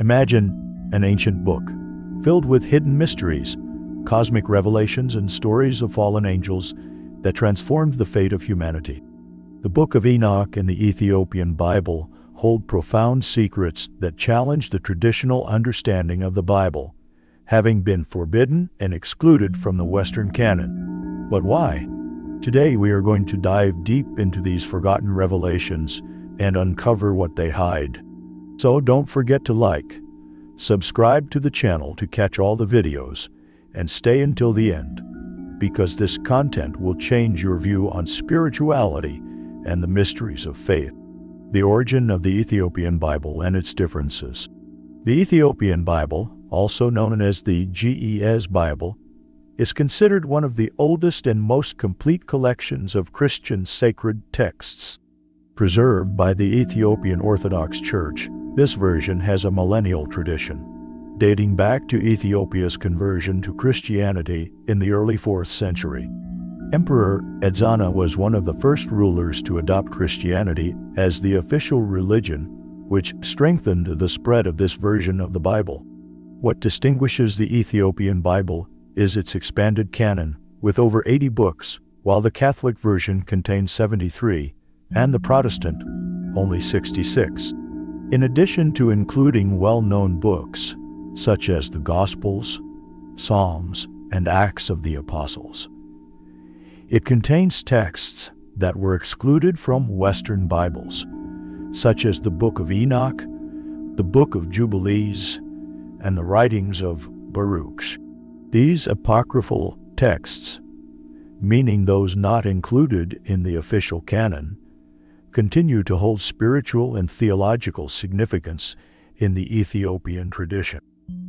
Imagine an ancient book filled with hidden mysteries, cosmic revelations, and stories of fallen angels that transformed the fate of humanity. The Book of Enoch and the Ethiopian Bible hold profound secrets that challenge the traditional understanding of the Bible, having been forbidden and excluded from the Western canon. But why? Today we are going to dive deep into these forgotten revelations and uncover what they hide. So don't forget to like, subscribe to the channel to catch all the videos, and stay until the end, because this content will change your view on spirituality and the mysteries of faith. The origin of the Ethiopian Bible and its differences. The Ethiopian Bible, also known as the GES Bible, is considered one of the oldest and most complete collections of Christian sacred texts. Preserved by the Ethiopian Orthodox Church, this version has a millennial tradition, dating back to Ethiopia's conversion to Christianity in the early 4th century. Emperor Edzana was one of the first rulers to adopt Christianity as the official religion, which strengthened the spread of this version of the Bible. What distinguishes the Ethiopian Bible is its expanded canon, with over 80 books, while the Catholic version contains 73, and the Protestant only 66. In addition to including well-known books, such as the Gospels, Psalms, and Acts of the Apostles, it contains texts that were excluded from Western Bibles, such as the Book of Enoch, the Book of Jubilees, and the writings of Baruch. These apocryphal texts, meaning those not included in the official canon, continue to hold spiritual and theological significance in the Ethiopian tradition.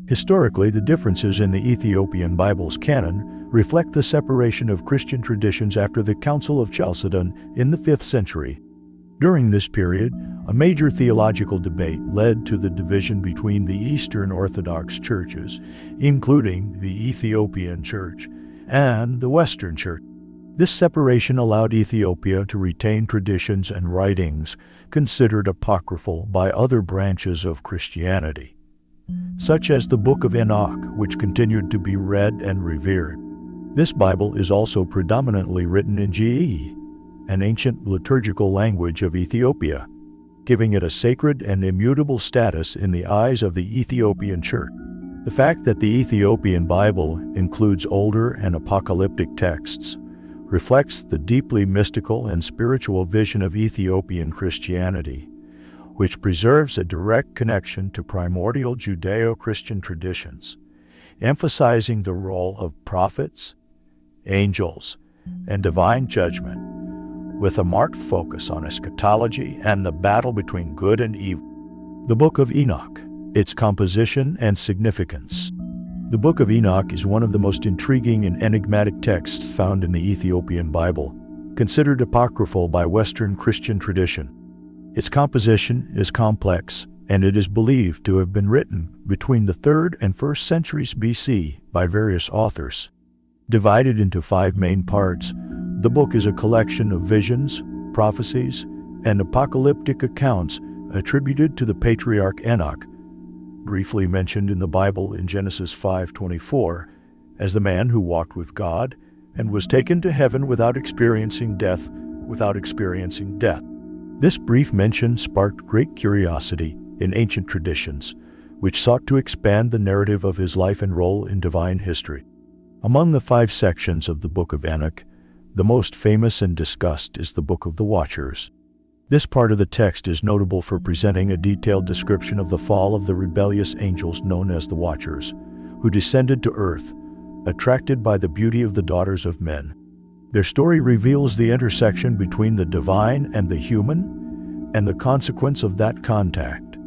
Historically, the differences in the Ethiopian Bible's canon reflect the separation of Christian traditions after the Council of Chalcedon in the 5th century. During this period, a major theological debate led to the division between the Eastern Orthodox churches, including the Ethiopian Church, and the Western Church. This separation allowed Ethiopia to retain traditions and writings considered apocryphal by other branches of Christianity, such as the Book of Enoch, which continued to be read and revered. This Bible is also predominantly written in GE, an ancient liturgical language of Ethiopia, giving it a sacred and immutable status in the eyes of the Ethiopian Church. The fact that the Ethiopian Bible includes older and apocalyptic texts reflects the deeply mystical and spiritual vision of Ethiopian Christianity, which preserves a direct connection to primordial Judeo-Christian traditions, emphasizing the role of prophets, angels, and divine judgment, with a marked focus on eschatology and the battle between good and evil. The Book of Enoch, its composition and significance. The Book of Enoch is one of the most intriguing and enigmatic texts found in the Ethiopian Bible, considered apocryphal by Western Christian tradition. Its composition is complex, and it is believed to have been written between the 3rd and 1st centuries BC by various authors. Divided into 5 main parts, the book is a collection of visions, prophecies, and apocalyptic accounts attributed to the patriarch Enoch, briefly mentioned in the Bible in Genesis 5:24, as the man who walked with God and was taken to heaven without experiencing death. This brief mention sparked great curiosity in ancient traditions, which sought to expand the narrative of his life and role in divine history. Among the 5 sections of the Book of Enoch, the most famous and discussed is the Book of the Watchers. This part of the text is notable for presenting a detailed description of the fall of the rebellious angels known as the Watchers, who descended to earth, attracted by the beauty of the daughters of men. Their story reveals the intersection between the divine and the human, and the consequence of that contact: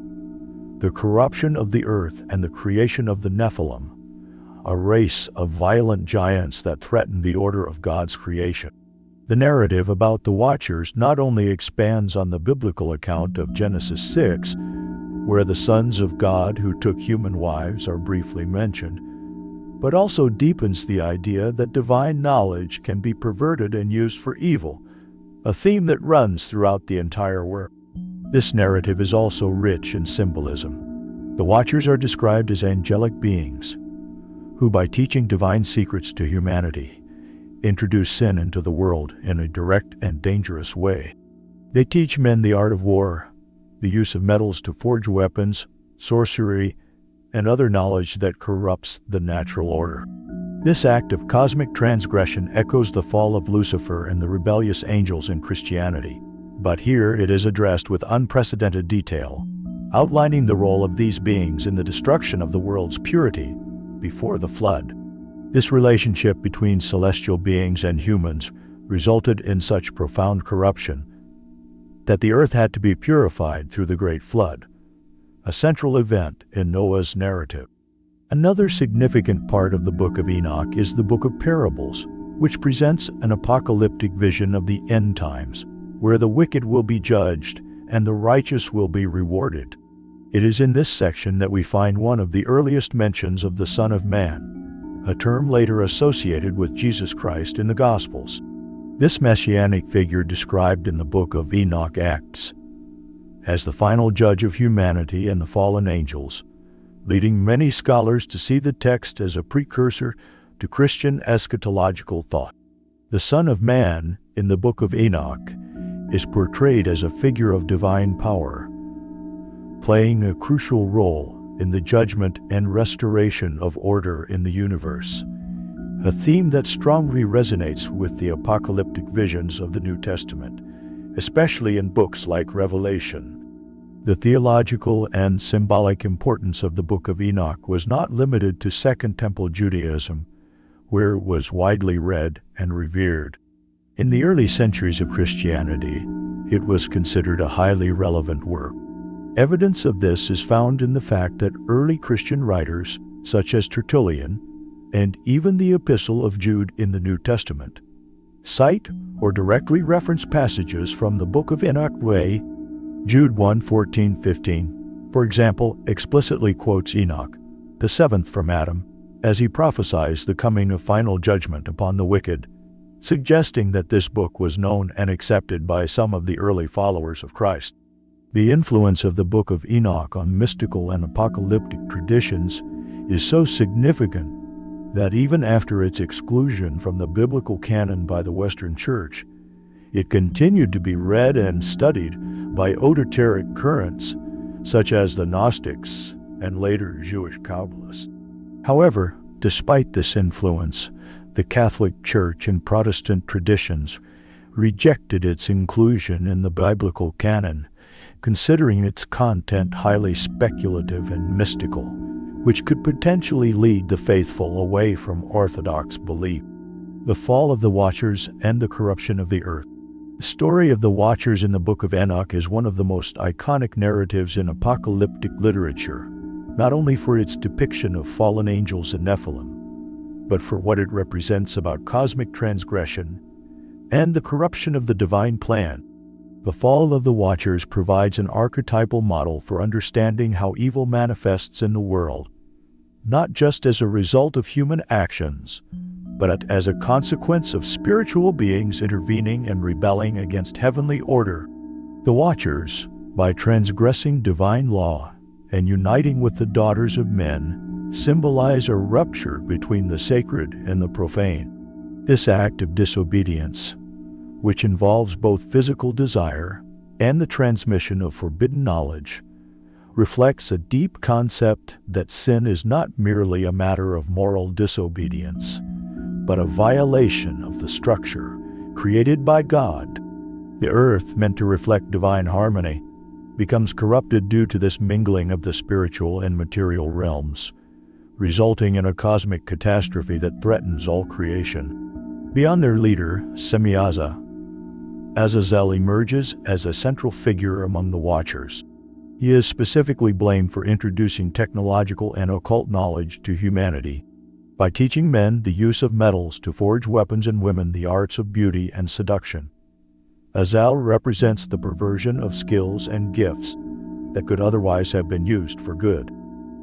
the corruption of the earth and the creation of the Nephilim, a race of violent giants that threaten the order of God's creation. The narrative about the Watchers not only expands on the biblical account of Genesis 6, where the sons of God who took human wives are briefly mentioned, but also deepens the idea that divine knowledge can be perverted and used for evil, a theme that runs throughout the entire work. This narrative is also rich in symbolism. The Watchers are described as angelic beings who, by teaching divine secrets to humanity, introduce sin into the world in a direct and dangerous way. They teach men the art of war, the use of metals to forge weapons, sorcery, and other knowledge that corrupts the natural order. This act of cosmic transgression echoes the fall of Lucifer and the rebellious angels in Christianity, but here it is addressed with unprecedented detail, outlining the role of these beings in the destruction of the world's purity before the flood. This relationship between celestial beings and humans resulted in such profound corruption that the earth had to be purified through the Great Flood, a central event in Noah's narrative. Another significant part of the Book of Enoch is the Book of Parables, which presents an apocalyptic vision of the end times, where the wicked will be judged and the righteous will be rewarded. It is in this section that we find one of the earliest mentions of the Son of Man, a term later associated with Jesus Christ in the Gospels. This messianic figure described in the Book of Enoch acts as the final judge of humanity and the fallen angels, leading many scholars to see the text as a precursor to Christian eschatological thought. The Son of Man in the Book of Enoch is portrayed as a figure of divine power, playing a crucial role in the judgment and restoration of order in the universe, a theme that strongly resonates with the apocalyptic visions of the New Testament, especially in books like Revelation. The theological and symbolic importance of the Book of Enoch was not limited to Second Temple Judaism, where it was widely read and revered. In the early centuries of Christianity, it was considered a highly relevant work. Evidence of this is found in the fact that early Christian writers, such as Tertullian, and even the Epistle of Jude in the New Testament, cite or directly reference passages from the Book of Enoch. Jude 1:14-15, for example, explicitly quotes Enoch, the seventh from Adam, as he prophesies the coming of final judgment upon the wicked, suggesting that this book was known and accepted by some of the early followers of Christ. The influence of the Book of Enoch on mystical and apocalyptic traditions is so significant that even after its exclusion from the biblical canon by the Western Church, it continued to be read and studied by esoteric currents such as the Gnostics and later Jewish Kabbalists. However, despite this influence, the Catholic Church and Protestant traditions rejected its inclusion in the biblical canon, considering its content highly speculative and mystical, which could potentially lead the faithful away from orthodox belief. The fall of the Watchers and the corruption of the earth. The story of the Watchers in the Book of Enoch is one of the most iconic narratives in apocalyptic literature, not only for its depiction of fallen angels and Nephilim, but for what it represents about cosmic transgression and the corruption of the divine plan. The fall of the Watchers provides an archetypal model for understanding how evil manifests in the world, not just as a result of human actions, but as a consequence of spiritual beings intervening and rebelling against heavenly order. The Watchers, by transgressing divine law and uniting with the daughters of men, symbolize a rupture between the sacred and the profane. This act of disobedience, which involves both physical desire and the transmission of forbidden knowledge, reflects a deep concept that sin is not merely a matter of moral disobedience, but a violation of the structure created by God. The earth, meant to reflect divine harmony, becomes corrupted due to this mingling of the spiritual and material realms, resulting in a cosmic catastrophe that threatens all creation. Beyond their leader, Semyaza, Azazel emerges as a central figure among the Watchers. He is specifically blamed for introducing technological and occult knowledge to humanity, by teaching men the use of metals to forge weapons and women the arts of beauty and seduction. Azazel represents the perversion of skills and gifts that could otherwise have been used for good.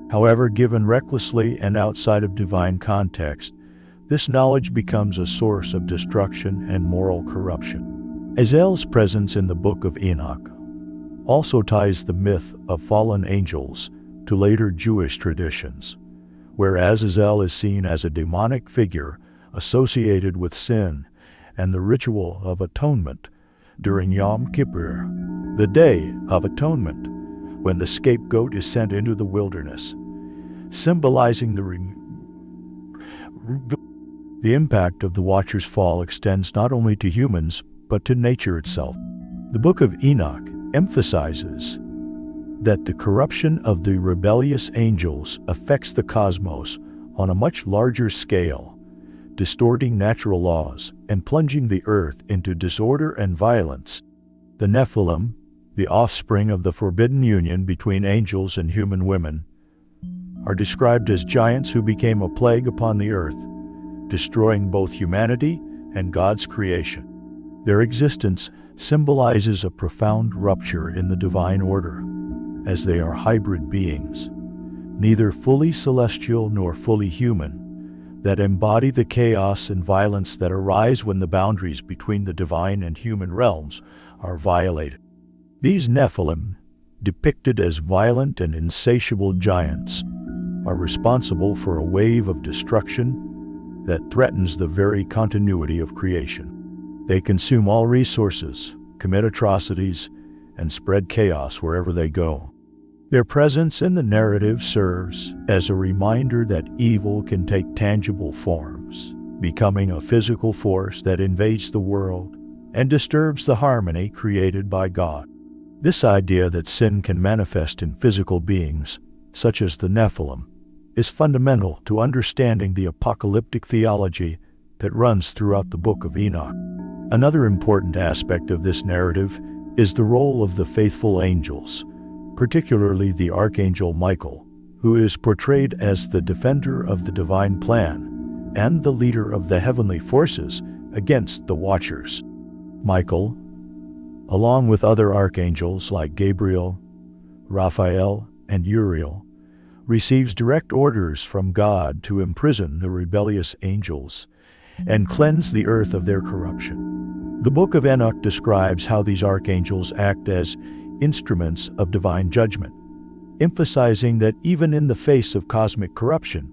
However, given recklessly and outside of divine context, this knowledge becomes a source of destruction and moral corruption. Azazel's presence in the Book of Enoch also ties the myth of fallen angels to later Jewish traditions, where Azazel is seen as a demonic figure associated with sin and the ritual of atonement during Yom Kippur, the Day of Atonement, when the scapegoat is sent into the wilderness, symbolizing the impact of the Watcher's fall extends not only to humans, but to nature itself. The Book of Enoch emphasizes that the corruption of the rebellious angels affects the cosmos on a much larger scale, distorting natural laws and plunging the earth into disorder and violence. The Nephilim, the offspring of the forbidden union between angels and human women, are described as giants who became a plague upon the earth, destroying both humanity and God's creation. Their existence symbolizes a profound rupture in the divine order, as they are hybrid beings, neither fully celestial nor fully human, that embody the chaos and violence that arise when the boundaries between the divine and human realms are violated. These Nephilim, depicted as violent and insatiable giants, are responsible for a wave of destruction that threatens the very continuity of creation. They consume all resources, commit atrocities, and spread chaos wherever they go. Their presence in the narrative serves as a reminder that evil can take tangible forms, becoming a physical force that invades the world and disturbs the harmony created by God. This idea that sin can manifest in physical beings, such as the Nephilim, is fundamental to understanding the apocalyptic theology that runs throughout the Book of Enoch. Another important aspect of this narrative is the role of the faithful angels, particularly the Archangel Michael, who is portrayed as the defender of the divine plan and the leader of the heavenly forces against the Watchers. Michael, along with other archangels like Gabriel, Raphael, and Uriel, receives direct orders from God to imprison the rebellious angels and cleanse the earth of their corruption. The Book of Enoch describes how these archangels act as instruments of divine judgment, emphasizing that even in the face of cosmic corruption,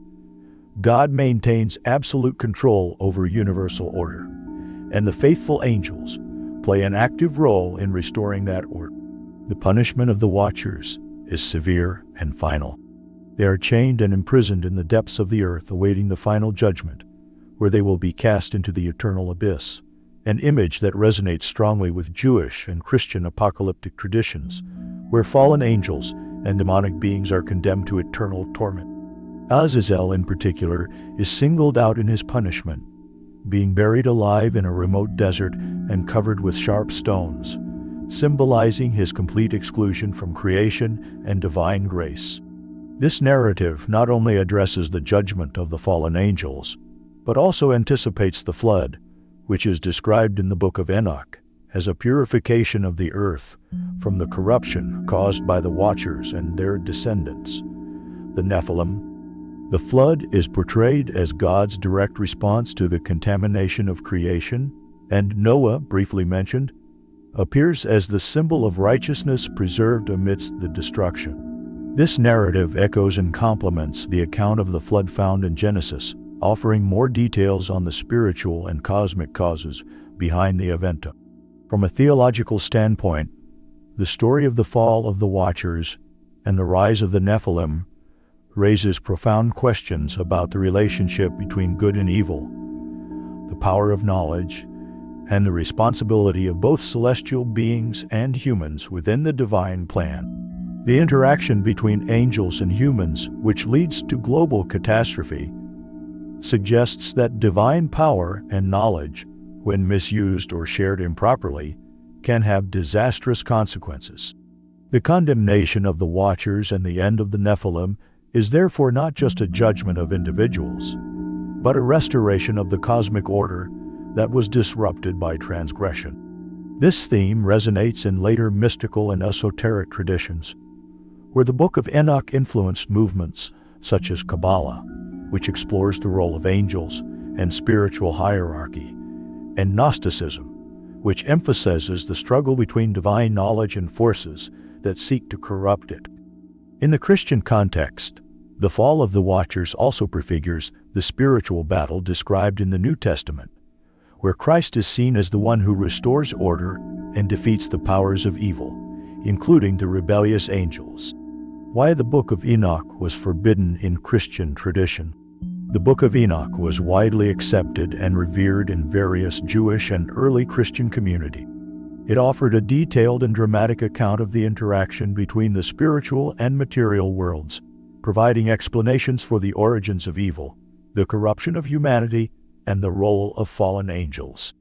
God maintains absolute control over universal order, and the faithful angels play an active role in restoring that order. The punishment of the Watchers is severe and final. They are chained and imprisoned in the depths of the earth, awaiting the final judgment, where they will be cast into the eternal abyss, an image that resonates strongly with Jewish and Christian apocalyptic traditions, where fallen angels and demonic beings are condemned to eternal torment. Azazel, in particular, is singled out in his punishment, being buried alive in a remote desert and covered with sharp stones, symbolizing his complete exclusion from creation and divine grace. This narrative not only addresses the judgment of the fallen angels, but also anticipates the flood, which is described in the Book of Enoch as a purification of the earth from the corruption caused by the Watchers and their descendants, the Nephilim. The flood is portrayed as God's direct response to the contamination of creation, and Noah, briefly mentioned, appears as the symbol of righteousness preserved amidst the destruction. This narrative echoes and complements the account of the flood found in Genesis, offering more details on the spiritual and cosmic causes behind the event. From a theological standpoint, the story of the fall of the Watchers and the rise of the Nephilim raises profound questions about the relationship between good and evil, the power of knowledge, and the responsibility of both celestial beings and humans within the divine plan. The interaction between angels and humans, which leads to global catastrophe, suggests that divine power and knowledge, when misused or shared improperly, can have disastrous consequences. The condemnation of the Watchers and the end of the Nephilim is therefore not just a judgment of individuals, but a restoration of the cosmic order that was disrupted by transgression. This theme resonates in later mystical and esoteric traditions, where the Book of Enoch influenced movements such as Kabbalah, which explores the role of angels and spiritual hierarchy, and Gnosticism, which emphasizes the struggle between divine knowledge and forces that seek to corrupt it. In the Christian context, the fall of the Watchers also prefigures the spiritual battle described in the New Testament, where Christ is seen as the one who restores order and defeats the powers of evil, including the rebellious angels. Why the Book of Enoch was forbidden in Christian tradition. The Book of Enoch was widely accepted and revered in various Jewish and early Christian communities. It offered a detailed and dramatic account of the interaction between the spiritual and material worlds, providing explanations for the origins of evil, the corruption of humanity, and the role of fallen angels.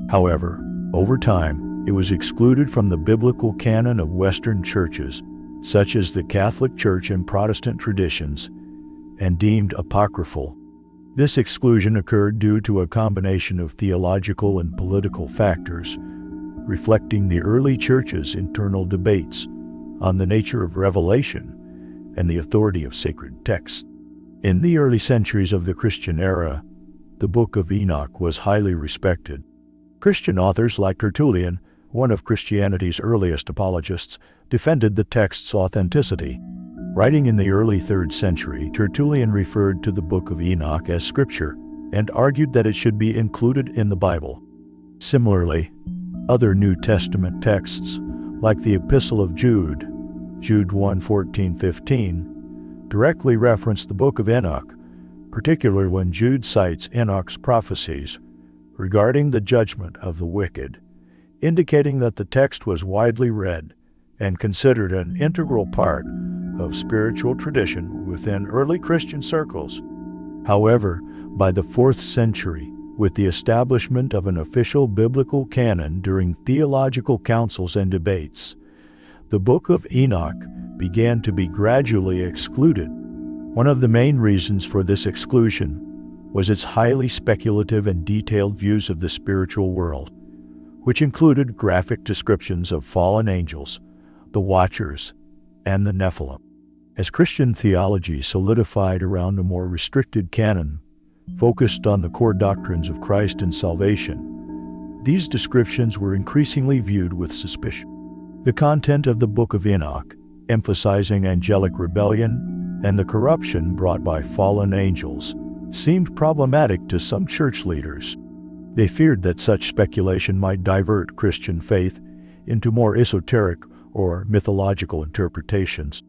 However, over time, it was excluded from the biblical canon of Western churches, such as the Catholic Church and Protestant traditions, and deemed apocryphal. This exclusion occurred due to a combination of theological and political factors, reflecting the early church's internal debates on the nature of revelation and the authority of sacred texts. In the early centuries of the Christian era, the Book of Enoch was highly respected. Christian authors like Tertullian, one of Christianity's earliest apologists, defended the text's authenticity. Writing in the early 3rd century, Tertullian referred to the Book of Enoch as Scripture and argued that it should be included in the Bible. Similarly, other New Testament texts, like the Epistle of Jude, Jude 1:14-15, directly reference the Book of Enoch, particularly when Jude cites Enoch's prophecies regarding the judgment of the wicked, indicating that the text was widely read and considered an integral part of spiritual tradition within early Christian circles. However, by the 4th century, with the establishment of an official biblical canon during theological councils and debates, the Book of Enoch began to be gradually excluded. One of the main reasons for this exclusion was its highly speculative and detailed views of the spiritual world, which included graphic descriptions of fallen angels, the Watchers, and the Nephilim. As Christian theology solidified around a more restricted canon, focused on the core doctrines of Christ and salvation, these descriptions were increasingly viewed with suspicion. The content of the Book of Enoch, emphasizing angelic rebellion and the corruption brought by fallen angels, seemed problematic to some church leaders. They feared that such speculation might divert Christian faith into more esoteric or mythological interpretations.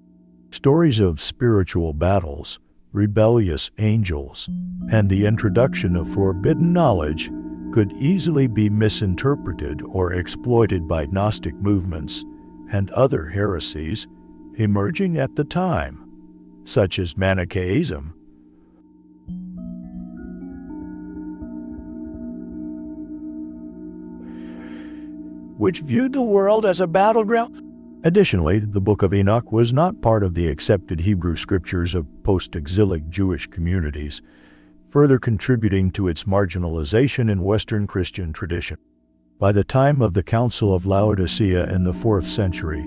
Stories of spiritual battles, rebellious angels, and the introduction of forbidden knowledge could easily be misinterpreted or exploited by Gnostic movements and other heresies emerging at the time, such as Manichaeism. Which viewed the world as a battleground. Additionally, the Book of Enoch was not part of the accepted Hebrew scriptures of post-exilic Jewish communities, further contributing to its marginalization in Western Christian tradition. By the time of the Council of Laodicea in the 4th century,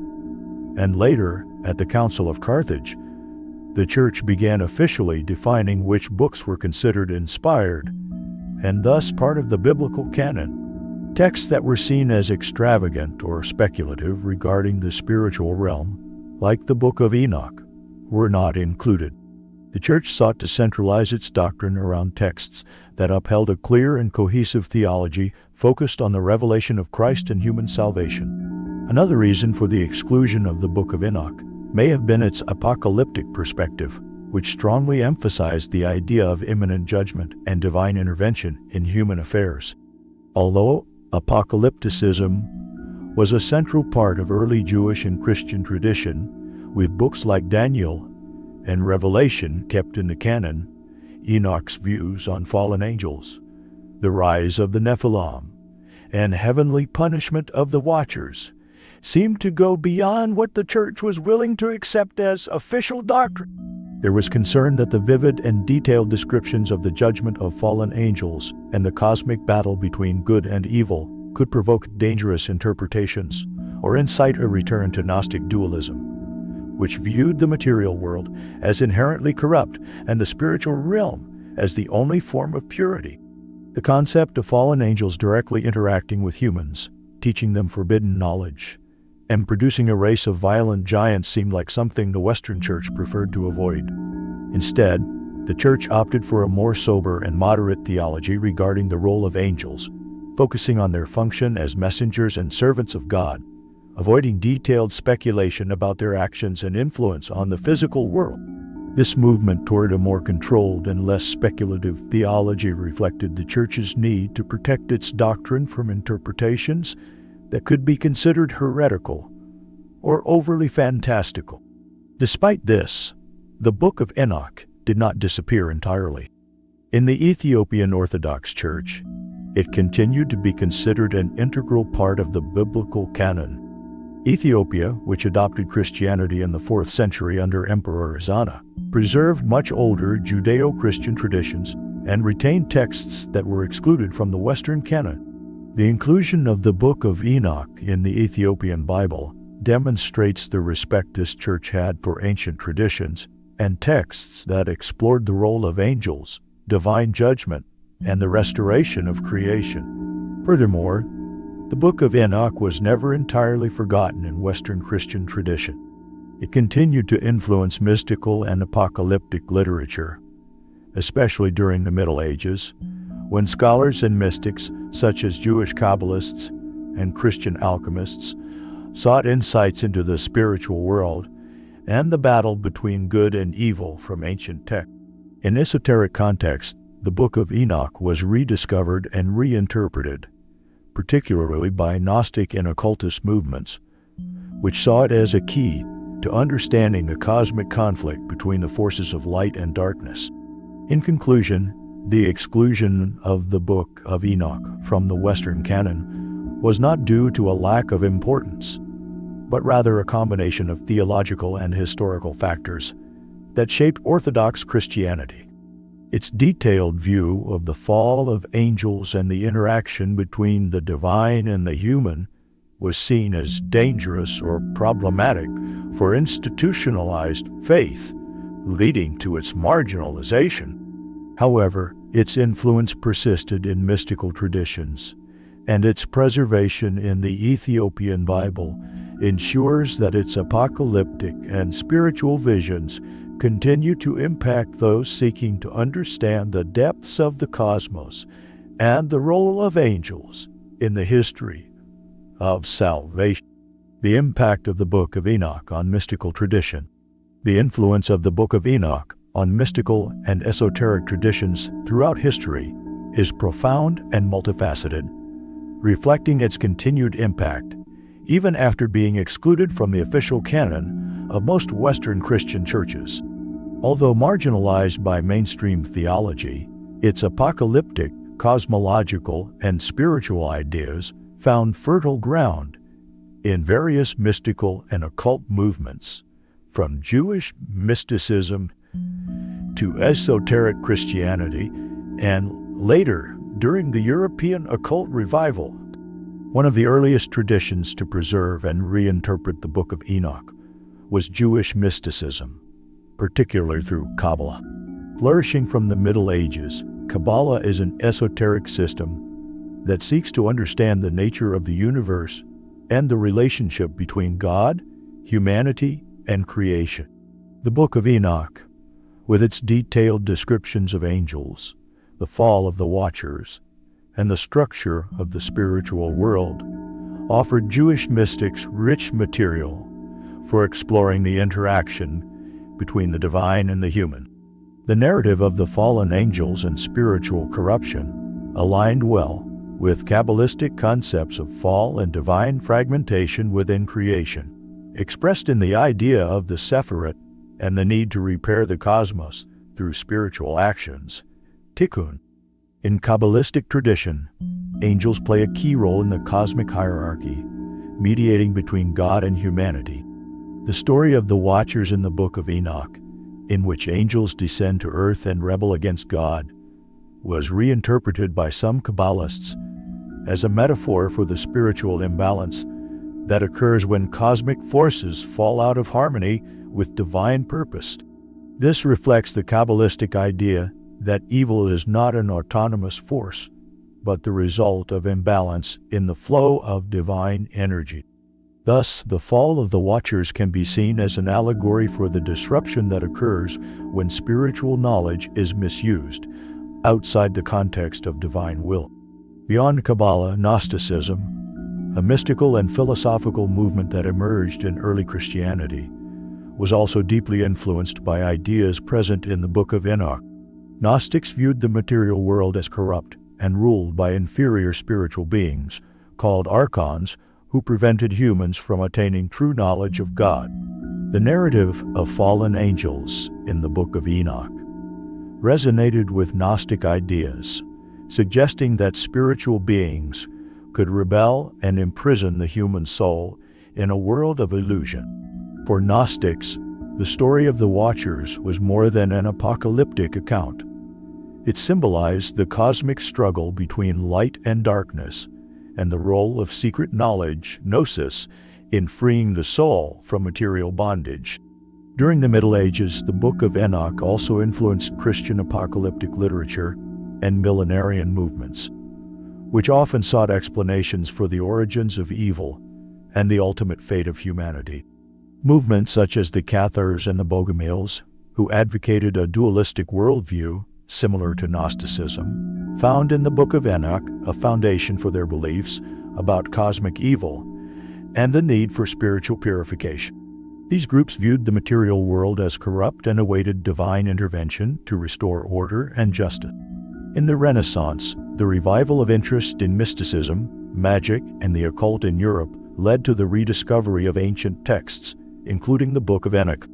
and later at the Council of Carthage, the Church began officially defining which books were considered inspired, and thus part of the biblical canon. Texts that were seen as extravagant or speculative regarding the spiritual realm, like the Book of Enoch, were not included. The Church sought to centralize its doctrine around texts that upheld a clear and cohesive theology focused on the revelation of Christ and human salvation. Another reason for the exclusion of the Book of Enoch may have been its apocalyptic perspective, which strongly emphasized the idea of imminent judgment and divine intervention in human affairs. Although apocalypticism was a central part of early Jewish and Christian tradition, with books like Daniel and Revelation kept in the canon, Enoch's views on fallen angels, the rise of the Nephilim, and heavenly punishment of the Watchers seemed to go beyond what the Church was willing to accept as official doctrine. There was concern that the vivid and detailed descriptions of the judgment of fallen angels and the cosmic battle between good and evil could provoke dangerous interpretations or incite a return to Gnostic dualism, which viewed the material world as inherently corrupt and the spiritual realm as the only form of purity. The concept of fallen angels directly interacting with humans, teaching them forbidden knowledge, and producing a race of violent giants seemed like something the Western Church preferred to avoid. Instead, the Church opted for a more sober and moderate theology regarding the role of angels, focusing on their function as messengers and servants of God, avoiding detailed speculation about their actions and influence on the physical world. This movement toward a more controlled and less speculative theology reflected the Church's need to protect its doctrine from interpretations that could be considered heretical or overly fantastical. Despite this, the Book of Enoch did not disappear entirely. In the Ethiopian Orthodox Church, it continued to be considered an integral part of the biblical canon. Ethiopia, which adopted Christianity in the 4th century under Emperor Ezana, preserved much older Judeo-Christian traditions and retained texts that were excluded from the Western canon. The inclusion of the Book of Enoch in the Ethiopian Bible demonstrates the respect this church had for ancient traditions and texts that explored the role of angels, divine judgment, and the restoration of creation. Furthermore, the Book of Enoch was never entirely forgotten in Western Christian tradition. It continued to influence mystical and apocalyptic literature, especially during the Middle Ages, when scholars and mystics, such as Jewish Kabbalists and Christian alchemists, sought insights into the spiritual world and the battle between good and evil from ancient texts. In esoteric context, the Book of Enoch was rediscovered and reinterpreted, particularly by Gnostic and occultist movements, which saw it as a key to understanding the cosmic conflict between the forces of light and darkness. In conclusion, the exclusion of the Book of Enoch from the Western canon was not due to a lack of importance, but rather a combination of theological and historical factors that shaped Orthodox Christianity. Its detailed view of the fall of angels and the interaction between the divine and the human was seen as dangerous or problematic for institutionalized faith, leading to its marginalization. However, its influence persisted in mystical traditions, and its preservation in the Ethiopian Bible ensures that its apocalyptic and spiritual visions continue to impact those seeking to understand the depths of the cosmos and the role of angels in the history of salvation. The impact of the Book of Enoch on mystical tradition. The influence of the Book of Enoch on mystical and esoteric traditions throughout history is profound and multifaceted, reflecting its continued impact even after being excluded from the official canon of most Western Christian churches. Although marginalized by mainstream theology, its apocalyptic, cosmological, and spiritual ideas found fertile ground in various mystical and occult movements, from Jewish mysticism to esoteric Christianity, and later, during the European occult revival. One of the earliest traditions to preserve and reinterpret the Book of Enoch was Jewish mysticism, particularly through Kabbalah. Flourishing from the Middle Ages, Kabbalah is an esoteric system that seeks to understand the nature of the universe and the relationship between God, humanity, and creation. The Book of Enoch, with its detailed descriptions of angels, the fall of the Watchers, and the structure of the spiritual world, offered Jewish mystics rich material for exploring the interaction between the divine and the human. The narrative of the fallen angels and spiritual corruption aligned well with Kabbalistic concepts of fall and divine fragmentation within creation, expressed in the idea of the Sephirot and the need to repair the cosmos through spiritual actions, tikkun. In Kabbalistic tradition, angels play a key role in the cosmic hierarchy, mediating between God and humanity. The story of the Watchers in the Book of Enoch, in which angels descend to earth and rebel against God, was reinterpreted by some Kabbalists as a metaphor for the spiritual imbalance that occurs when cosmic forces fall out of harmony with divine purpose. This reflects the Kabbalistic idea that evil is not an autonomous force, but the result of imbalance in the flow of divine energy. Thus, the fall of the Watchers can be seen as an allegory for the disruption that occurs when spiritual knowledge is misused, outside the context of divine will. Beyond Kabbalah, Gnosticism, a mystical and philosophical movement that emerged in early Christianity, was also deeply influenced by ideas present in the Book of Enoch. Gnostics viewed the material world as corrupt and ruled by inferior spiritual beings, called archons, who prevented humans from attaining true knowledge of God. The narrative of fallen angels in the Book of Enoch resonated with Gnostic ideas, suggesting that spiritual beings could rebel and imprison the human soul in a world of illusion. For Gnostics, the story of the Watchers was more than an apocalyptic account. It symbolized the cosmic struggle between light and darkness, and the role of secret knowledge, gnosis, in freeing the soul from material bondage. During the Middle Ages, the Book of Enoch also influenced Christian apocalyptic literature and millenarian movements, which often sought explanations for the origins of evil and the ultimate fate of humanity. Movements such as the Cathars and the Bogomils, who advocated a dualistic worldview similar to Gnosticism, found in the Book of Enoch a foundation for their beliefs about cosmic evil and the need for spiritual purification. These groups viewed the material world as corrupt and awaited divine intervention to restore order and justice. In the Renaissance, the revival of interest in mysticism, magic, and the occult in Europe led to the rediscovery of ancient texts, including the Book of Enoch.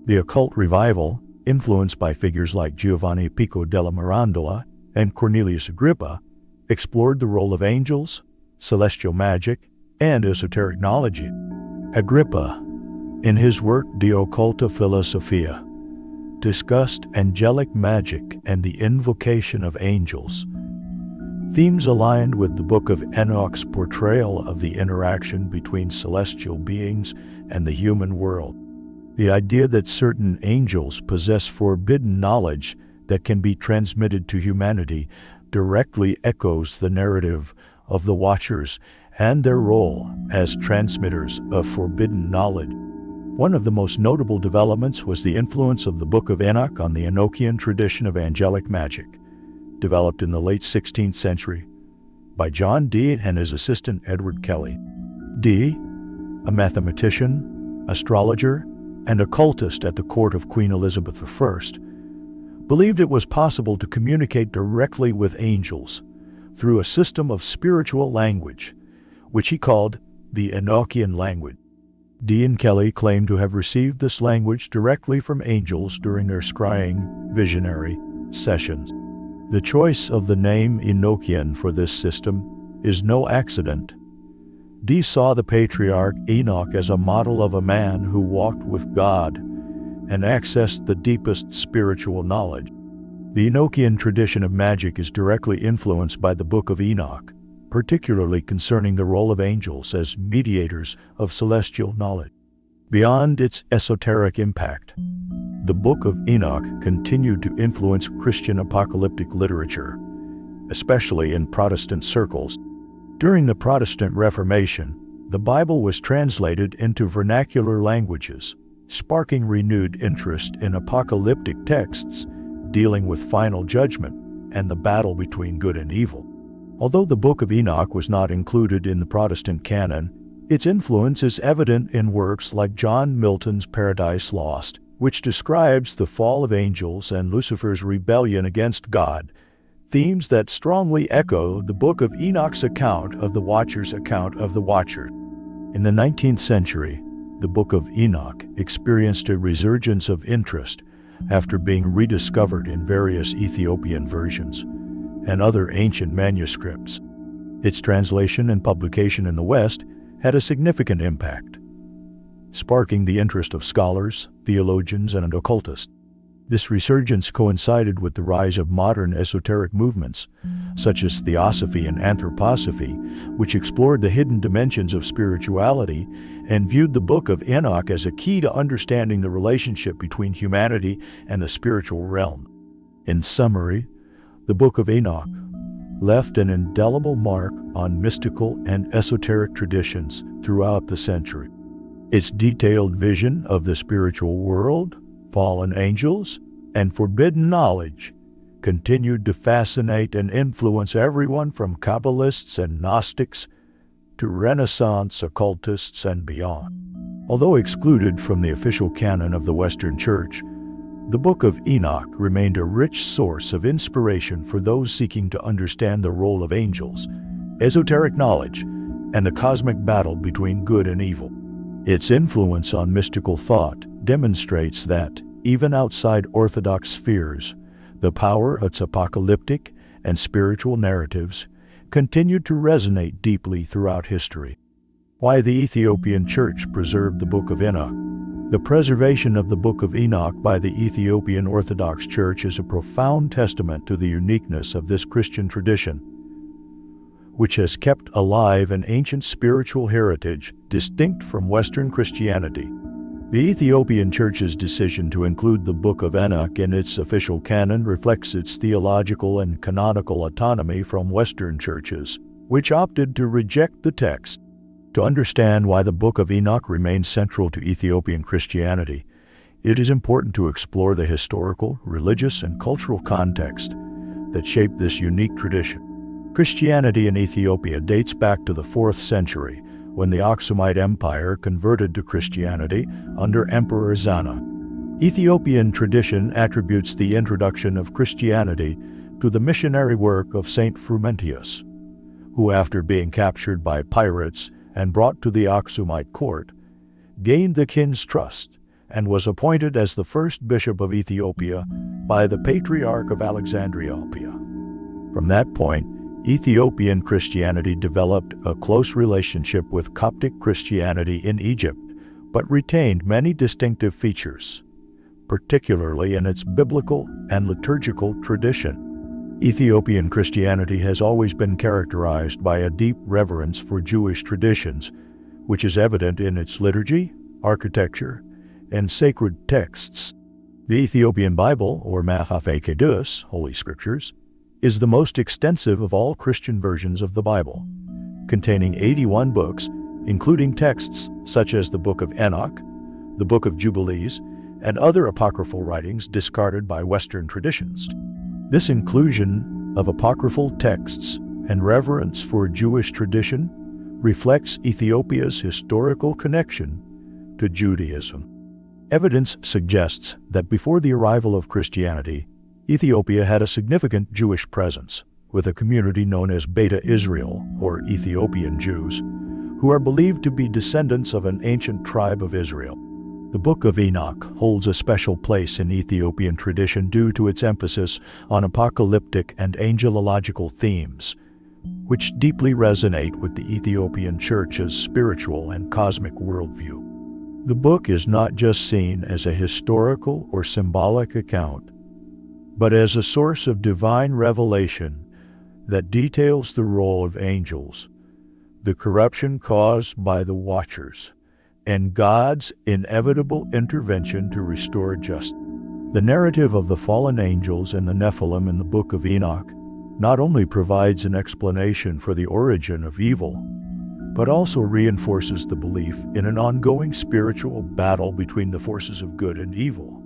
The occult revival, influenced by figures like Giovanni Pico della Mirandola and Cornelius Agrippa, explored the role of angels, celestial magic, and esoteric knowledge. Agrippa, in his work De Occulta Philosophia, discussed angelic magic and the invocation of angels, themes aligned with the Book of Enoch's portrayal of the interaction between celestial beings and the human world. The idea that certain angels possess forbidden knowledge that can be transmitted to humanity directly echoes the narrative of the Watchers and their role as transmitters of forbidden knowledge. One of the most notable developments was the influence of the Book of Enoch on the Enochian tradition of angelic magic, developed in the late 16th century by John Dee and his assistant Edward Kelly. Dee, a mathematician, astrologer, and occultist at the court of Queen Elizabeth I, believed it was possible to communicate directly with angels through a system of spiritual language, which he called the Enochian language. Dee and Kelly claimed to have received this language directly from angels during their scrying, visionary sessions. The choice of the name Enochian for this system is no accident. Dee saw the patriarch Enoch as a model of a man who walked with God and accessed the deepest spiritual knowledge. The Enochian tradition of magic is directly influenced by the Book of Enoch, particularly concerning the role of angels as mediators of celestial knowledge. Beyond its esoteric impact, the Book of Enoch continued to influence Christian apocalyptic literature, especially in Protestant circles. During the Protestant Reformation, the Bible was translated into vernacular languages, sparking renewed interest in apocalyptic texts dealing with final judgment and the battle between good and evil. Although the Book of Enoch was not included in the Protestant canon, its influence is evident in works like John Milton's Paradise Lost, which describes the fall of angels and Lucifer's rebellion against God, themes that strongly echo the Book of Enoch's account of the Watchers' account of the Watcher. In the 19th century, the Book of Enoch experienced a resurgence of interest after being rediscovered in various Ethiopian versions and other ancient manuscripts. Its translation and publication in the West had a significant impact, sparking the interest of scholars, theologians, and occultists. This resurgence coincided with the rise of modern esoteric movements, such as Theosophy and Anthroposophy, which explored the hidden dimensions of spirituality and viewed the Book of Enoch as a key to understanding the relationship between humanity and the spiritual realm. In summary, the Book of Enoch left an indelible mark on mystical and esoteric traditions throughout the century. Its detailed vision of the spiritual world, fallen angels, and forbidden knowledge continued to fascinate and influence everyone from Kabbalists and Gnostics to Renaissance occultists and beyond. Although excluded from the official canon of the Western Church, the Book of Enoch remained a rich source of inspiration for those seeking to understand the role of angels, esoteric knowledge, and the cosmic battle between good and evil. Its influence on mystical thought demonstrates that, even outside orthodox spheres, the power of its apocalyptic and spiritual narratives continued to resonate deeply throughout history. Why the Ethiopian Church preserved the Book of Enoch. The preservation of the Book of Enoch by the Ethiopian Orthodox Church is a profound testament to the uniqueness of this Christian tradition, which has kept alive an ancient spiritual heritage distinct from Western Christianity. The Ethiopian Church's decision to include the Book of Enoch in its official canon reflects its theological and canonical autonomy from Western churches, which opted to reject the text. To understand why the Book of Enoch remains central to Ethiopian Christianity, it is important to explore the historical, religious, and cultural context that shaped this unique tradition. Christianity in Ethiopia dates back to the 4th century, when the Aksumite Empire converted to Christianity under Emperor Zana. Ethiopian tradition attributes the introduction of Christianity to the missionary work of Saint Frumentius, who, after being captured by pirates and brought to the Aksumite court, gained the king's trust and was appointed as the first bishop of Ethiopia by the Patriarch of Alexandria. From that point, Ethiopian Christianity developed a close relationship with Coptic Christianity in Egypt, but retained many distinctive features, particularly in its biblical and liturgical tradition. Ethiopian Christianity has always been characterized by a deep reverence for Jewish traditions, which is evident in its liturgy, architecture, and sacred texts. The Ethiopian Bible, or Mahafe Kedus, Holy Scriptures, is the most extensive of all Christian versions of the Bible, containing 81 books, including texts such as the Book of Enoch, the Book of Jubilees, and other apocryphal writings discarded by Western traditions. This inclusion of apocryphal texts and reverence for Jewish tradition reflects Ethiopia's historical connection to Judaism. Evidence suggests that before the arrival of Christianity, Ethiopia had a significant Jewish presence, with a community known as Beta Israel, or Ethiopian Jews, who are believed to be descendants of an ancient tribe of Israel. The Book of Enoch holds a special place in Ethiopian tradition due to its emphasis on apocalyptic and angelological themes, which deeply resonate with the Ethiopian Church's spiritual and cosmic worldview. The book is not just seen as a historical or symbolic account, but as a source of divine revelation that details the role of angels, the corruption caused by the Watchers, and God's inevitable intervention to restore justice. The narrative of the fallen angels and the Nephilim in the Book of Enoch not only provides an explanation for the origin of evil, but also reinforces the belief in an ongoing spiritual battle between the forces of good and evil,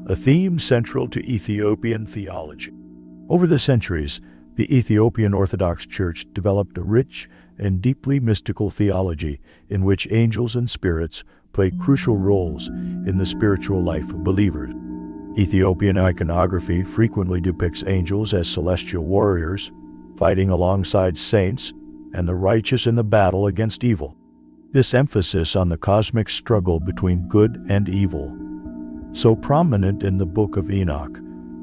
a theme central to Ethiopian theology. Over the centuries, the Ethiopian Orthodox Church developed a rich and deeply mystical theology in which angels and spirits play crucial roles in the spiritual life of believers. Ethiopian iconography frequently depicts angels as celestial warriors, fighting alongside saints and the righteous in the battle against evil. This emphasis on the cosmic struggle between good and evil, so prominent in the Book of Enoch,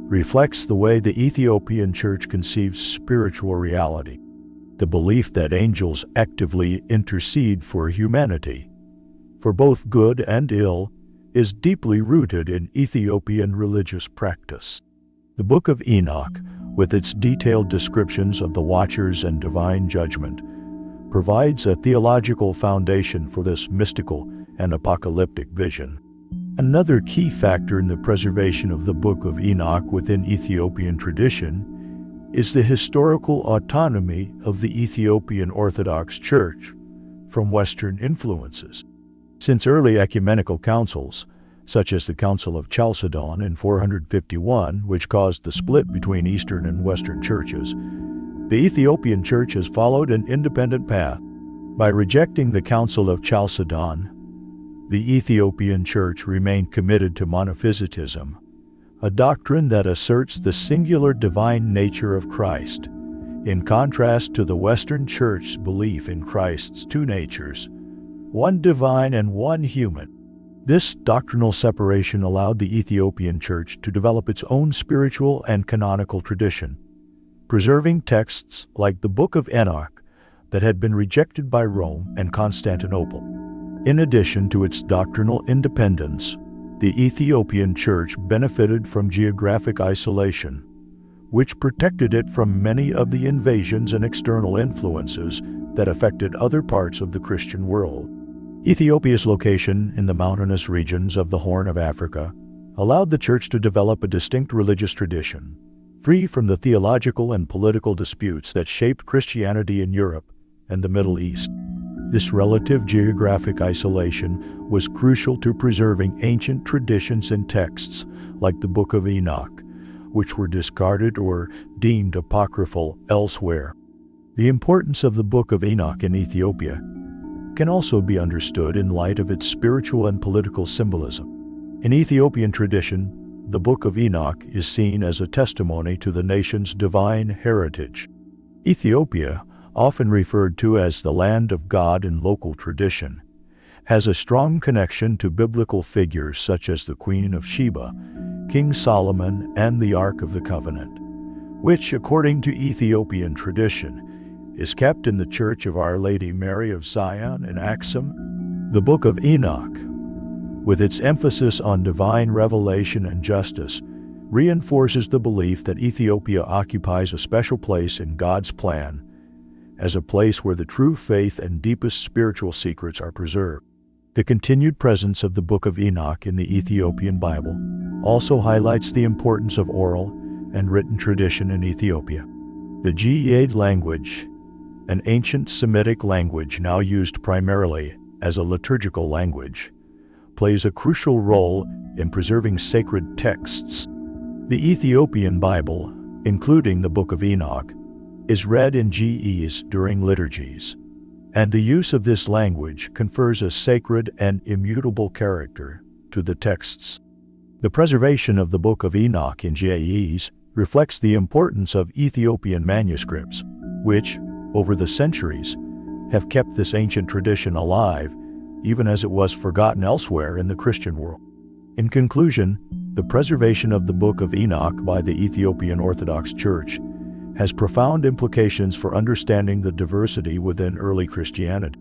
reflects the way the Ethiopian Church conceives spiritual reality. The belief that angels actively intercede for humanity, for both good and ill, is deeply rooted in Ethiopian religious practice. The Book of Enoch, with its detailed descriptions of the Watchers and divine judgment, provides a theological foundation for this mystical and apocalyptic vision. Another key factor in the preservation of the Book of Enoch within Ethiopian tradition is the historical autonomy of the Ethiopian Orthodox Church from Western influences. Since early ecumenical councils, such as the Council of Chalcedon in 451, which caused the split between Eastern and Western churches, the Ethiopian Church has followed an independent path. By rejecting the Council of Chalcedon, the Ethiopian Church remained committed to monophysitism, a doctrine that asserts the singular divine nature of Christ, in contrast to the Western Church's belief in Christ's two natures, one divine and one human. This doctrinal separation allowed the Ethiopian Church to develop its own spiritual and canonical tradition, preserving texts like the Book of Enoch that had been rejected by Rome and Constantinople. In addition to its doctrinal independence, the Ethiopian Church benefited from geographic isolation, which protected it from many of the invasions and external influences that affected other parts of the Christian world. Ethiopia's location in the mountainous regions of the Horn of Africa allowed the Church to develop a distinct religious tradition, free from the theological and political disputes that shaped Christianity in Europe and the Middle East. This relative geographic isolation was crucial to preserving ancient traditions and texts like the Book of Enoch, which were discarded or deemed apocryphal elsewhere. The importance of the Book of Enoch in Ethiopia can also be understood in light of its spiritual and political symbolism. In Ethiopian tradition, the Book of Enoch is seen as a testimony to the nation's divine heritage. Ethiopia, often referred to as the land of God in local tradition, has a strong connection to biblical figures such as the Queen of Sheba, King Solomon, and the Ark of the Covenant, which, according to Ethiopian tradition, is kept in the Church of Our Lady Mary of Zion in Axum. The Book of Enoch, with its emphasis on divine revelation and justice, reinforces the belief that Ethiopia occupies a special place in God's plan, as a place where the true faith and deepest spiritual secrets are preserved. The continued presence of the Book of Enoch in the Ethiopian Bible also highlights the importance of oral and written tradition in Ethiopia. The Ge'ez language, an ancient Semitic language now used primarily as a liturgical language, plays a crucial role in preserving sacred texts. The Ethiopian Bible, including the Book of Enoch, is read in Ge'ez during liturgies, and the use of this language confers a sacred and immutable character to the texts. The preservation of the Book of Enoch in Ge'ez reflects the importance of Ethiopian manuscripts, which, over the centuries, have kept this ancient tradition alive, even as it was forgotten elsewhere in the Christian world. In conclusion, the preservation of the Book of Enoch by the Ethiopian Orthodox Church has profound implications for understanding the diversity within early Christianity.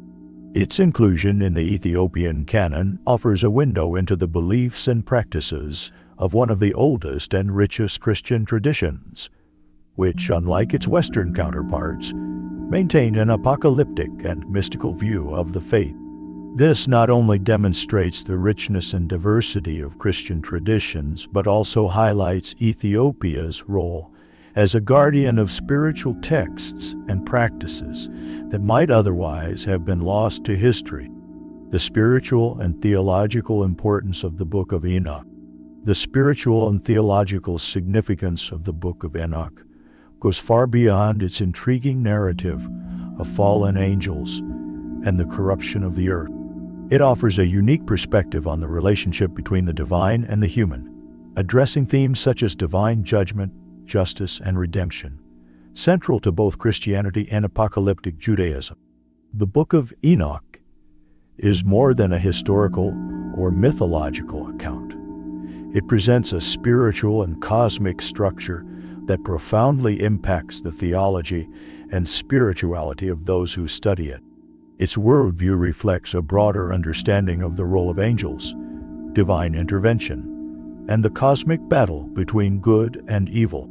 Its inclusion in the Ethiopian Canon offers a window into the beliefs and practices of one of the oldest and richest Christian traditions, which, unlike its Western counterparts, maintain an apocalyptic and mystical view of the faith. This not only demonstrates the richness and diversity of Christian traditions, but also highlights Ethiopia's role as a guardian of spiritual texts and practices that might otherwise have been lost to history. The spiritual and theological importance of the Book of Enoch. The spiritual and theological significance of the Book of Enoch goes far beyond its intriguing narrative of fallen angels and the corruption of the earth. It offers a unique perspective on the relationship between the divine and the human, addressing themes such as divine judgment, justice, and redemption, central to both Christianity and apocalyptic Judaism. The Book of Enoch is more than a historical or mythological account. It presents a spiritual and cosmic structure that profoundly impacts the theology and spirituality of those who study it. Its worldview reflects a broader understanding of the role of angels, divine intervention, and the cosmic battle between good and evil.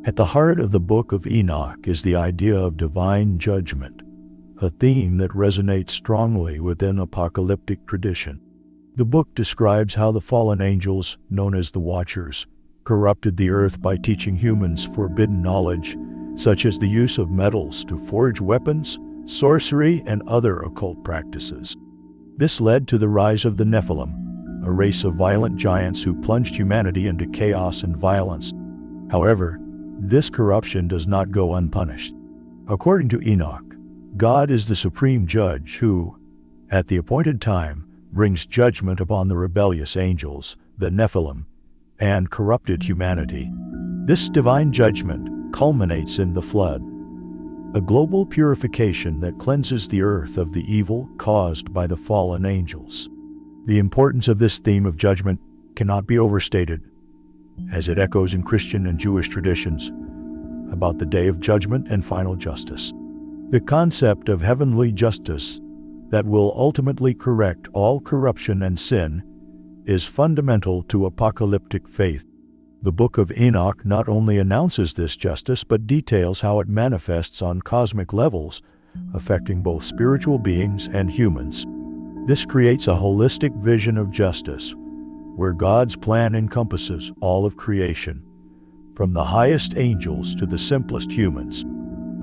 At the heart of the Book of Enoch is the idea of divine judgment, a theme that resonates strongly within apocalyptic tradition. The book describes how the fallen angels, known as the Watchers, corrupted the earth by teaching humans forbidden knowledge such as the use of metals to forge weapons, sorcery, and other occult practices. This led to the rise of the Nephilim, a race of violent giants who plunged humanity into chaos and violence. However, this corruption does not go unpunished. According to Enoch, God is the supreme judge who, at the appointed time, brings judgment upon the rebellious angels, the Nephilim, and corrupted humanity. This divine judgment culminates in the flood, a global purification that cleanses the earth of the evil caused by the fallen angels. The importance of this theme of judgment cannot be overstated, as it echoes in Christian and Jewish traditions about the day of judgment and final justice. The concept of heavenly justice that will ultimately correct all corruption and sin is fundamental to apocalyptic faith. The Book of Enoch not only announces this justice, but details how it manifests on cosmic levels, affecting both spiritual beings and humans. This creates a holistic vision of justice, where God's plan encompasses all of creation, from the highest angels to the simplest humans.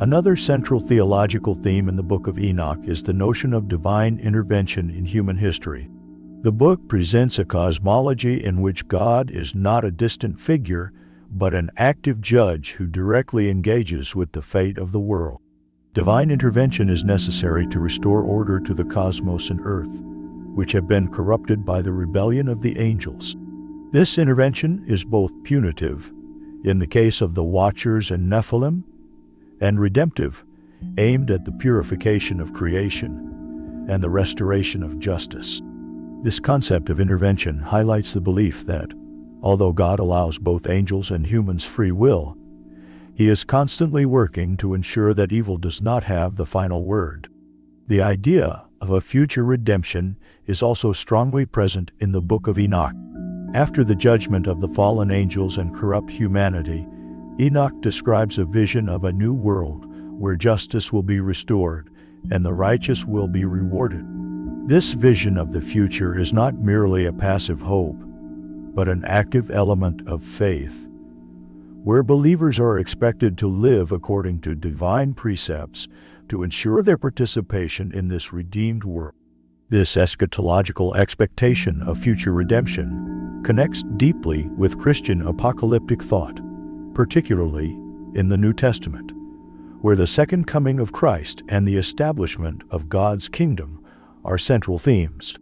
Another central theological theme in the Book of Enoch is the notion of divine intervention in human history. The book presents a cosmology in which God is not a distant figure, but an active judge who directly engages with the fate of the world. Divine intervention is necessary to restore order to the cosmos and earth, which have been corrupted by the rebellion of the angels. This intervention is both punitive, in the case of the Watchers and Nephilim, and redemptive, aimed at the purification of creation and the restoration of justice. This concept of intervention highlights the belief that, although God allows both angels and humans free will, He is constantly working to ensure that evil does not have the final word. The idea of a future redemption is also strongly present in the Book of Enoch. After the judgment of the fallen angels and corrupt humanity, Enoch describes a vision of a new world where justice will be restored and the righteous will be rewarded. This vision of the future is not merely a passive hope, but an active element of faith, where believers are expected to live according to divine precepts to ensure their participation in this redeemed world. This eschatological expectation of future redemption connects deeply with Christian apocalyptic thought, particularly in the New Testament, where the second coming of Christ and the establishment of God's kingdom are central themes.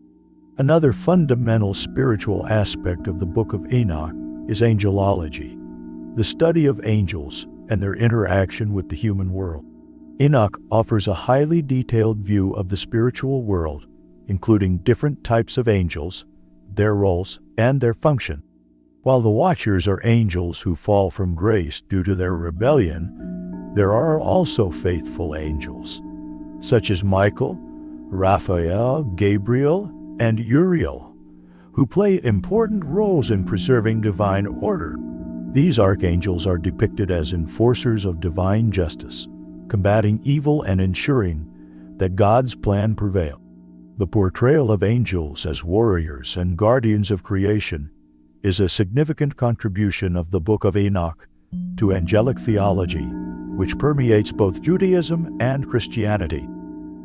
Another fundamental spiritual aspect of the Book of Enoch is angelology, the study of angels and their interaction with the human world. Enoch offers a highly detailed view of the spiritual world, including different types of angels, their roles, and their function. While the Watchers are angels who fall from grace due to their rebellion, there are also faithful angels, such as Michael, Raphael, Gabriel, and Uriel, who play important roles in preserving divine order. These archangels are depicted as enforcers of divine justice, combating evil and ensuring that God's plan prevails. The portrayal of angels as warriors and guardians of creation is a significant contribution of the Book of Enoch to angelic theology, which permeates both Judaism and Christianity.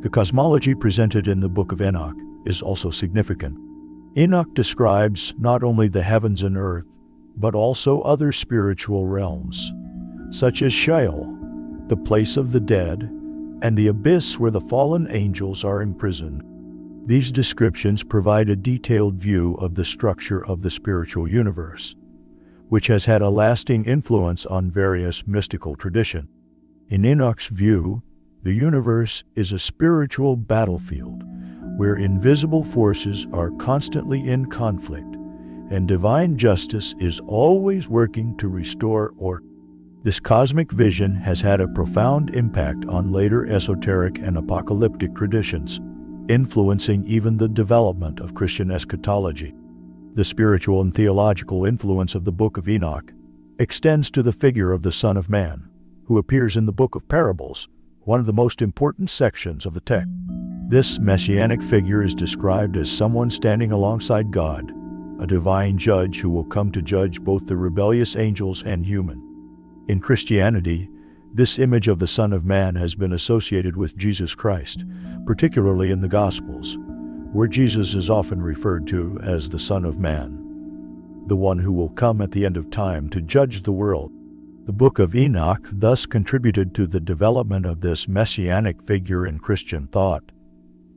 The cosmology presented in the Book of Enoch is also significant. Enoch describes not only the heavens and earth, but also other spiritual realms, such as Sheol, the place of the dead, and the abyss where the fallen angels are imprisoned. These descriptions provide a detailed view of the structure of the spiritual universe, which has had a lasting influence on various mystical traditions. In Enoch's view, the universe is a spiritual battlefield where invisible forces are constantly in conflict, and divine justice is always working to restore order. This cosmic vision has had a profound impact on later esoteric and apocalyptic traditions, influencing even the development of Christian eschatology. The spiritual and theological influence of the Book of Enoch extends to the figure of the Son of Man, who appears in the Book of Parables, one of the most important sections of the text. This messianic figure is described as someone standing alongside God, a divine judge who will come to judge both the rebellious angels and humans. In Christianity, This image of the Son of Man has been associated with Jesus Christ, particularly in the Gospels, where Jesus is often referred to as the Son of Man, the one who will come at the end of time to judge the world. The Book of Enoch thus contributed to the development of this messianic figure in Christian thought,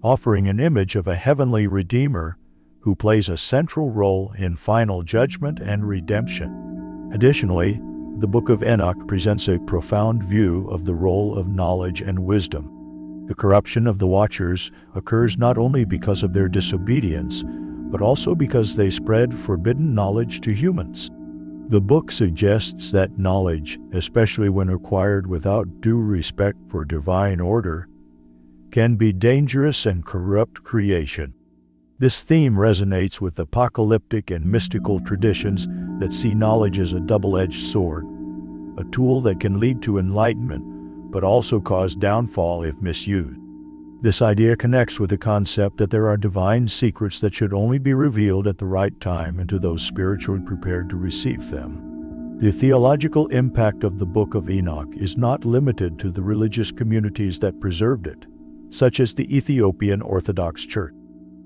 offering an image of a heavenly Redeemer who plays a central role in final judgment and redemption. Additionally, the Book of Enoch presents a profound view of the role of knowledge and wisdom. The corruption of the Watchers occurs not only because of their disobedience, but also because they spread forbidden knowledge to humans. The book suggests that knowledge, especially when acquired without due respect for divine order, can be dangerous and corrupt creation. This theme resonates with apocalyptic and mystical traditions that see knowledge as a double-edged sword, a tool that can lead to enlightenment, but also cause downfall if misused. This idea connects with the concept that there are divine secrets that should only be revealed at the right time and to those spiritually prepared to receive them. The theological impact of the Book of Enoch is not limited to the religious communities that preserved it, such as the Ethiopian Orthodox Church.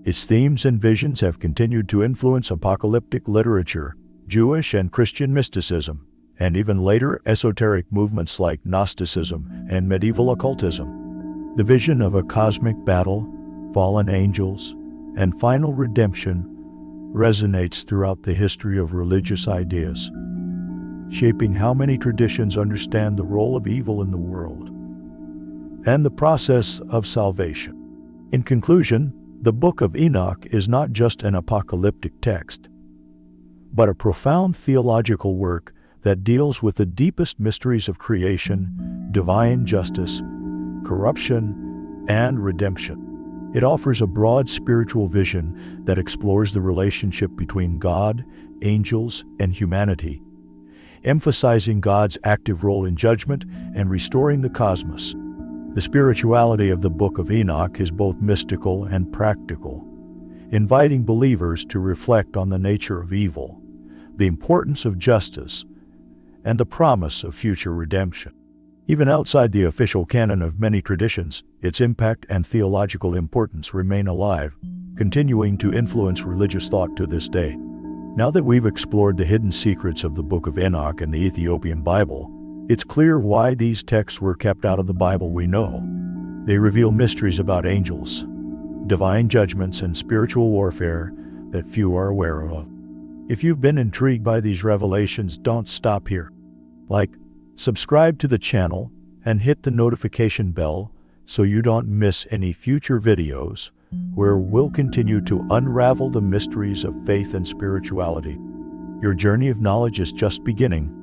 Its themes and visions have continued to influence apocalyptic literature, Jewish and Christian mysticism, and even later esoteric movements like Gnosticism and medieval occultism. The vision of a cosmic battle, fallen angels, and final redemption resonates throughout the history of religious ideas, shaping how many traditions understand the role of evil in the world and the process of salvation. In conclusion, the Book of Enoch is not just an apocalyptic text, but a profound theological work that deals with the deepest mysteries of creation, divine justice, corruption, and redemption. It offers a broad spiritual vision that explores the relationship between God, angels, and humanity, emphasizing God's active role in judgment and restoring the cosmos. The spirituality of the Book of Enoch is both mystical and practical, inviting believers to reflect on the nature of evil, the importance of justice, and the promise of future redemption. Even outside the official canon of many traditions, its impact and theological importance remain alive, continuing to influence religious thought to this day. Now that we've explored the hidden secrets of the Book of Enoch and the Ethiopian Bible, it's clear why these texts were kept out of the Bible we know. They reveal mysteries about angels, divine judgments, and spiritual warfare that few are aware of. If you've been intrigued by these revelations, don't stop here. Subscribe to the channel, and hit the notification bell so you don't miss any future videos where we'll continue to unravel the mysteries of faith and spirituality. Your journey of knowledge is just beginning.